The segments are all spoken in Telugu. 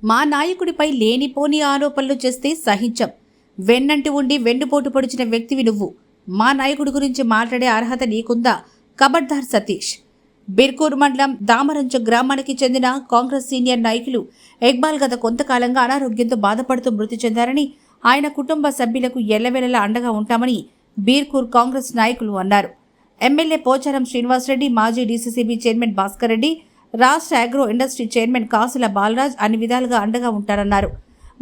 మా నాయకుడిపై లేనిపోని ఆరోపణలు చేస్తే సహించం. వెన్నంటి ఉండి వెన్నుపోటు పొడిచిన వ్యక్తివి నువ్వు. మా నాయకుడి గురించి మాట్లాడే అర్హత నీకుందా? ఖబర్దార్ సతీష్. బిర్కూర్ మండలం దామరంచ గ్రామానికి చెందిన కాంగ్రెస్ సీనియర్ నాయకులు ఇక్బాల్ గత కొంతకాలంగా అనారోగ్యంతో బాధపడుతూ మృతి చెందారని, ఆయన కుటుంబ సభ్యులకు ఎల్లవేళలా అండగా ఉంటామని బీర్కూర్ కాంగ్రెస్ నాయకులు అన్నారు. ఎమ్మెల్యే పోచారం శ్రీనివాసరెడ్డి, మాజీ డీసీసీబీ చైర్మన్ భాస్కర్ రెడ్డి, రాష్ట్ర అగ్రో ఇండస్ట్రీ చైర్మన్ కాసుల బాలరాజ్ అన్ని విధాలుగా అండగా ఉంటారన్నారు.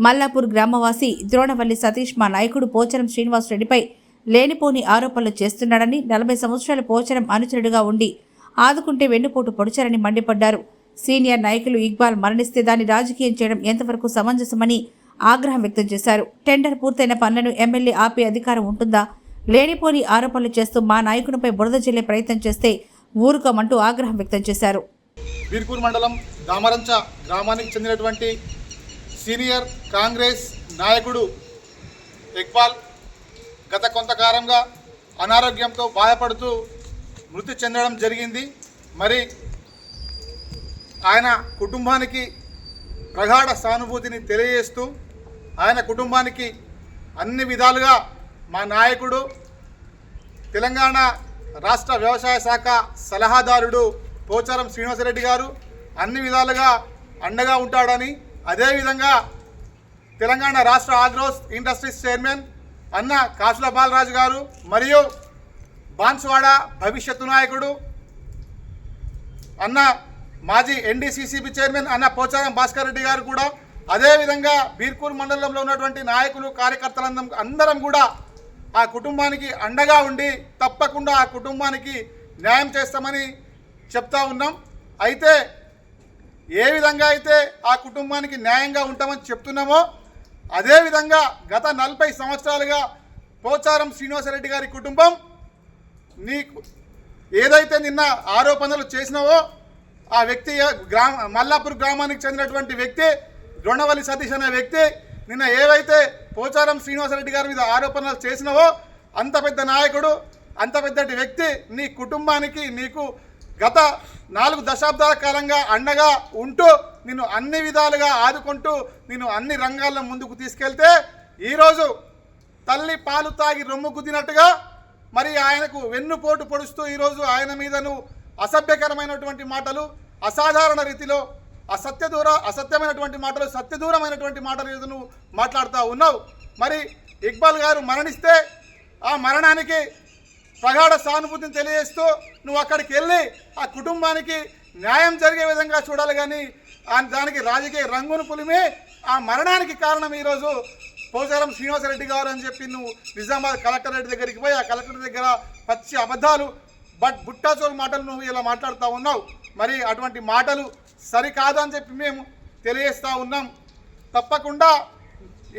మల్లాపూర్ గ్రామవాసి ద్రోణవల్లి సతీష్ మా నాయకుడు పోచారం శ్రీనివాసరెడ్డిపై లేనిపోని ఆరోపణలు చేస్తున్నాడని, 40 సంవత్సరాల పోచారం అనుచరుడుగా ఉండి ఆదుకుంటే వెన్నుపోటు పొడిచారని మండిపడ్డారు. సీనియర్ నాయకులు ఇక్బాల్ మరణిస్తే దాన్ని రాజకీయం చేయడం ఎంతవరకు సమంజసమని ఆగ్రహం వ్యక్తం చేశారు. టెండర్ పూర్తయిన పనులను ఎమ్మెల్యే ఆపే అధికారం ఉంటుందా? లేనిపోని ఆరోపణలు చేస్తూ మా నాయకునిపై బురద జల్లే ప్రయత్నం చేస్తే ఊరుకోమంటూ ఆగ్రహం వ్యక్తం చేశారు. బీర్కూర్ మండలం దామరంచ గ్రామానికి చెందినటువంటి సీనియర్ కాంగ్రెస్ నాయకుడు ఇక్బాల్ గత కొంతకాలంగా అనారోగ్యంతో బాధపడుతూ మృతి చెందడం జరిగింది. మరి ఆయన కుటుంబానికి ప్రగాఢ సానుభూతిని తెలియజేస్తూ ఆయన కుటుంబానికి అన్ని విధాలుగా మా నాయకుడు తెలంగాణ రాష్ట్ర వ్యవసాయ శాఖ సలహాదారుడు పోచారం శ్రీనివాసరెడ్డి గారు అన్ని విధాలుగా అండగా ఉంటాడని, అదేవిధంగా తెలంగాణ రాష్ట్ర ఆగ్రో ఇండస్ట్రీస్ చైర్మన్ అన్న కాసుల బాలరాజు గారు మరియు బాన్స్వాడ భవిష్యత్తు నాయకుడు అన్న మాజీ ఎన్డీసీసీబీ చైర్మన్ అన్న పోచారం భాస్కర్ రెడ్డి గారు కూడా, అదేవిధంగా బీర్కూర్ మండలంలో ఉన్నటువంటి నాయకులు అందరం కూడా ఆ కుటుంబానికి అండగా ఉండి తప్పకుండా ఆ కుటుంబానికి న్యాయం చేస్తామని చెప్తా ఉన్నాం. అయితే ఏ విధంగా అయితే ఆ కుటుంబానికి న్యాయంగా ఉంటామని చెప్తున్నామో అదేవిధంగా గత 40 సంవత్సరాలుగా పోచారం శ్రీనివాసరెడ్డి గారి కుటుంబం నీకు ఏదైతే నిన్న ఆరోపణలు చేసినావో ఆ వ్యక్తి మల్లాపూర్ గ్రామానికి చెందినటువంటి వ్యక్తి ద్రోణవల్లి సతీష్ అనే వ్యక్తి నిన్న ఏవైతే పోచారం శ్రీనివాసరెడ్డి గారి మీద ఆరోపణలు చేసినావో అంత పెద్ద నాయకుడు, అంత పెద్దటి వ్యక్తి నీ కుటుంబానికి నీకు గత 4 దశాబ్దాల కాలంగా అండగా ఉంటూ నిన్ను అన్ని విధాలుగా ఆదుకుంటూ నిన్ను అన్ని రంగాల్లో ముందుకు తీసుకెళ్తే ఈరోజు తల్లి పాలు తాగి రొమ్ము గుద్దినట్టుగా మరి ఆయనకు వెన్నుపోటు పొడుస్తూ ఈరోజు ఆయన మీద నువ్వు అసభ్యకరమైనటువంటి మాటలు, అసాధారణ రీతిలో అసత్యమైనటువంటి మాటలు, సత్యదూరమైనటువంటి మాటలు నువ్వు మాట్లాడుతూ ఉన్నావు. మరి ఇక్బాల్ గారు మరణిస్తే ఆ మరణానికి ప్రగాఢ సానుభూతిని తెలియజేస్తూ నువ్వు అక్కడికి వెళ్ళి ఆ కుటుంబానికి న్యాయం జరిగే విధంగా చూడాలి, కానీ దానికి రాజకీయ రంగును పులిమి ఆ మరణానికి కారణం ఈరోజు పోచారం శ్రీనివాసరెడ్డి గారు అని చెప్పి నువ్వు నిజామాబాద్ కలెక్టరేట్ దగ్గరికి పోయి ఆ కలెక్టర్ దగ్గర పచ్చి అబద్ధాలు బుట్టాచోరు మాటలు నువ్వు ఇలా మాట్లాడుతూ ఉన్నావు. మరి అటువంటి మాటలు సరికాదు అని చెప్పి మేము తెలియజేస్తూ ఉన్నాం. తప్పకుండా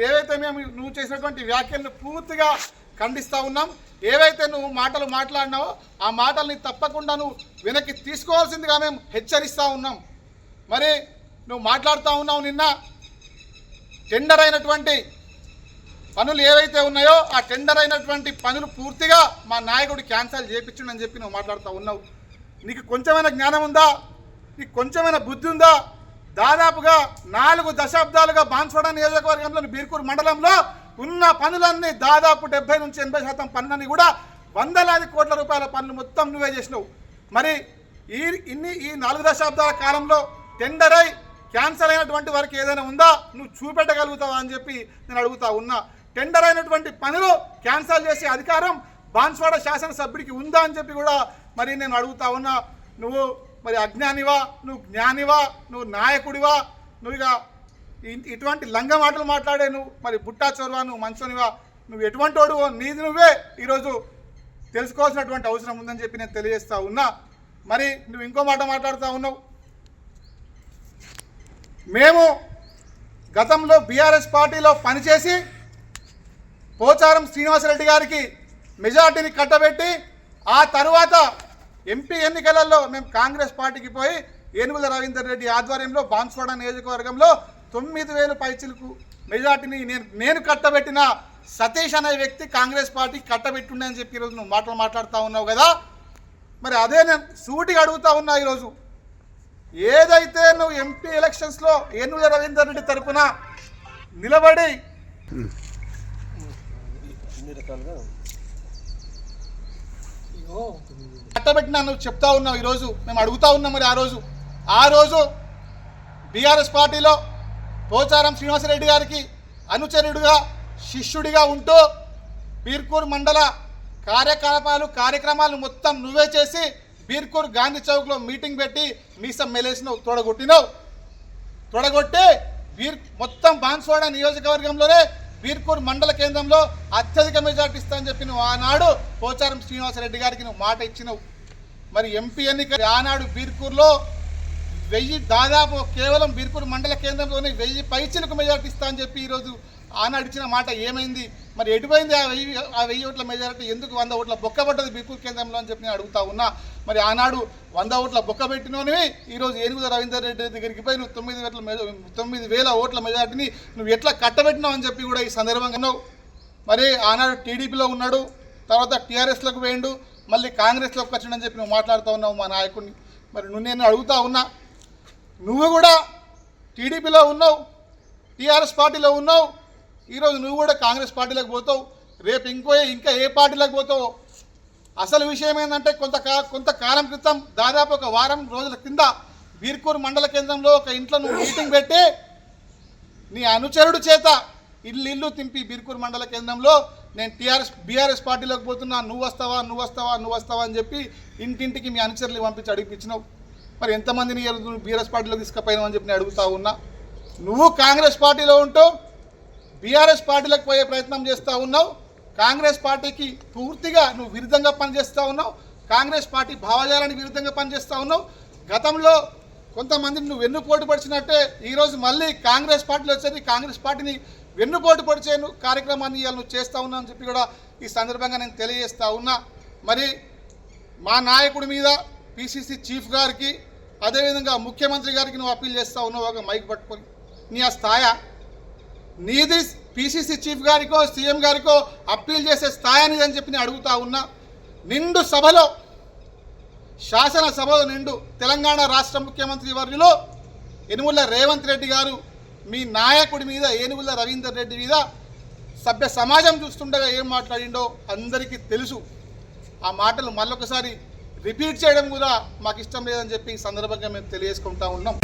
ఏవైతే నువ్వు చేసినటువంటి వ్యాఖ్యలను పూర్తిగా ఖండిస్తూ ఉన్నాం. ఏవైతే నువ్వు మాటలు మాట్లాడినావో ఆ మాటల్ని తప్పకుండా నువ్వు వెనక్కి తీసుకోవాల్సిందిగా మేము హెచ్చరిస్తూ ఉన్నాం. మరి నువ్వు మాట్లాడుతూ ఉన్నావు నిన్న టెండర్ అయినటువంటి పనులు ఏవైతే ఉన్నాయో ఆ టెండర్ అయినటువంటి పనులు పూర్తిగా మా నాయకుడు క్యాన్సిల్ చేయించుండని చెప్పి నువ్వు మాట్లాడుతూ ఉన్నావు. నీకు కొంచెమైనా జ్ఞానం ఉందా? నీకు కొంచెమైనా బుద్ధి ఉందా? దాదాపుగా 4 దశాబ్దాలుగా బాన్స్వాడ నియోజకవర్గంలోని బీర్కూర్ మండలంలో ఉన్న పనులన్నీ దాదాపు 70 నుంచి 80% పనులన్నీ కూడా వందలాది కోట్ల రూపాయల పనులు మొత్తం నువ్వే చేసినావు. మరి ఈ 4 దశాబ్దాల కాలంలో టెండర్ అయి క్యాన్సల్ అయినటువంటి వరకు ఏదైనా ఉందా? నువ్వు చూపెట్టగలుగుతావా అని చెప్పి నేను అడుగుతా ఉన్నా. టెండర్ అయినటువంటి పనులు క్యాన్సల్ చేసే అధికారం బాన్స్వాడ శాసనసభ్యుడికి ఉందా అని చెప్పి కూడా మరి నేను అడుగుతా ఉన్నా. నువ్వు మరి అజ్ఞానివా, నువ్వు జ్ఞానివా, నువ్వు నాయకుడివా, నువ్వు ఇక ఇటువంటి లంగ మాటలు మాట్లాడే నువ్వు మరి బుట్టా చోరువా, నువ్వు మంచోనివా, నువ్వు ఎటువంటి వాడువో నీది నువ్వే ఈరోజు తెలుసుకోవాల్సినటువంటి అవసరం ఉందని చెప్పి నేను తెలియజేస్తూ ఉన్నా. మరి నువ్వు ఇంకో మాట మాట్లాడుతూ ఉన్నావు. మేము గతంలో బీఆర్ఎస్ పార్టీలో పనిచేసి పోచారం శ్రీనివాసరెడ్డి గారికి మెజార్టీని కట్టబెట్టి ఆ తరువాత ఎంపీ ఎన్నికలలో మేము కాంగ్రెస్ పార్టీకి పోయి ఏనుగుల రవీందర్ రెడ్డి ఆధ్వర్యంలో బాన్స్వాడ నియోజకవర్గంలో 9,000 పైచిలకు మెజార్టీని నేను కట్టబెట్టిన సతీష్ అనే వ్యక్తి కాంగ్రెస్ పార్టీ కట్టబెట్టుండే అని చెప్పి ఈరోజు నువ్వు మాట్లాడుతూ ఉన్నావు కదా. మరి అదే నేను సూటిగా అడుగుతా ఉన్నా. ఈరోజు ఏదైతే నువ్వు ఎంపీ ఎలక్షన్స్లో ఏనుగుల రవీందర్ రెడ్డి తరపున నిలబడి కట్టబెట్టినా నువ్వు చెప్తా ఉన్నావు. ఈరోజు మేము అడుగుతా ఉన్నాం. మరి ఆ రోజు బీఆర్ఎస్ పార్టీలో పోచారం శ్రీనివాసరెడ్డి గారికి అనుచరుడిగా శిష్యుడిగా ఉంటూ బీర్కూర్ మండల కార్యక్రమాలు మొత్తం నువ్వే చేసి బీర్కూర్ గాంధీ చౌక్లో మీటింగ్ పెట్టి మీసం మెలేసినావు, తొడగొట్టి మొత్తం బాన్స్వాడ నియోజకవర్గంలోనే బీర్కూర్ మండల కేంద్రంలో అత్యధిక మెజార్టీ ఇస్తానని చెప్పి నువ్వు ఆనాడు పోచారం శ్రీనివాసరెడ్డి గారికి నువ్వు మాట ఇచ్చినావు. మరి ఎంపీ ఎన్నిక ఆనాడు బీర్కూర్లో 1000 దాదాపు కేవలం బీర్కూర్ మండల కేంద్రంలోనే 1000 పైచిలకు మెజార్టీ ఇస్తా అని చెప్పి ఈరోజు ఆనాడు ఇచ్చిన మాట ఏమైంది? మరి ఎటుపోయింది ఆ 1000 ఓట్ల మెజారిటీ? ఎందుకు 100 ఓట్ల బొక్కబడ్డది బీర్కూర్ కేంద్రంలో అని చెప్పి నేను అడుగుతా ఉన్నా. మరి ఆనాడు 100 ఓట్ల బొక్క పెట్టినోనివి ఈరోజు ఏనుగుల రవీందర్ రెడ్డి దగ్గరికి పోయి నువ్వు 9,000 ఓట్ల మెజారిటీని నువ్వు ఎట్లా కట్టబెట్టినావు అని చెప్పి కూడా ఈ సందర్భంగా ఉన్నావు. మరి ఆనాడు టీడీపీలో ఉన్నాడు, తర్వాత టీఆర్ఎస్లోకి పోయిండు, మళ్ళీ కాంగ్రెస్లోకి వచ్చిండని చెప్పి నువ్వు మాట్లాడుతూ ఉన్నావు మా నాయకుడిని. మరి నేను అడుగుతా ఉన్నా, నువ్వు కూడా టీడీపీలో ఉన్నావు, టీఆర్ఎస్ పార్టీలో ఉన్నావు, ఈరోజు నువ్వు కూడా కాంగ్రెస్ పార్టీలోకి పోతావు, రేపు ఇంకా ఏ పార్టీలోకి పోతావు? అసలు విషయం ఏంటంటే కొంతకాలం క్రితం దాదాపు ఒక వారం రోజుల కింద బీర్కూర్ మండల కేంద్రంలో ఒక ఇంట్లో నువ్వు మీటింగ్ పెట్టి నీ అనుచరుడు చేత ఇల్లు తింపి బీర్కూర్ మండల కేంద్రంలో నేను బీఆర్ఎస్ పార్టీలోకి పోతున్నా, నువ్వు వస్తావా అని చెప్పి ఇంటింటికి మీ అనుచరులు పంపించి అడిగిపించినావు. మరి ఎంతమందిని బీఆర్ఎస్ పార్టీలోకి తీసుకుపోయినావు అని చెప్పి నేను అడుగుతా ఉన్నా. నువ్వు కాంగ్రెస్ పార్టీలో ఉంటూ బీఆర్ఎస్ పార్టీలకు పోయే ప్రయత్నం చేస్తూ ఉన్నావు. కాంగ్రెస్ పార్టీకి పూర్తిగా నువ్వు విరుద్ధంగా పనిచేస్తూ ఉన్నావు. కాంగ్రెస్ పార్టీ భావజాలానికి విరుద్ధంగా పనిచేస్తూ ఉన్నావు. గతంలో కొంతమందిని నువ్వు వెన్నుపోటు పడిచినట్టే ఈరోజు మళ్ళీ కాంగ్రెస్ పార్టీలో వచ్చేది కాంగ్రెస్ పార్టీని వెన్నుపోటు పడిచే కార్యక్రమాన్ని ఇవాళ నువ్వు చేస్తూ ఉన్నావు అని చెప్పి కూడా ఈ సందర్భంగా నేను తెలియజేస్తూ ఉన్నా. మరి మా నాయకుడి మీద పిసిసి చీఫ్ గారికి అదేవిధంగా ముఖ్యమంత్రి గారికి నువ్వు అప్పీల్ చేస్తూ ఉన్నావు ఒక మైక్ పట్టుకొని. నీ ఆ స్థాయి నీది పిసిసి చీఫ్ గారికో సీఎం గారికో అప్పీల్ చేసే స్థాయి అనేది అని చెప్పి నేను అడుగుతా ఉన్నా. నిండు సభలో శాసనసభలో నిండు తెలంగాణ రాష్ట్ర ముఖ్యమంత్రి వర్యులు యనుమల రేవంత్ రెడ్డి గారు మీ నాయకుడి మీద ఏనుగుల రవీందర్ రెడ్డి మీద సభ్య సమాజం చూస్తుండగా ఏం మాట్లాడిండో అందరికీ తెలుసు. ఆ మాటలు మళ్ళొకసారి రిపీట్ చేయడం కూడా మాకు ఇష్టం లేదని చెప్పి ఈ సందర్భంగా మేము తెలియజేసుకుంటా ఉన్నాం.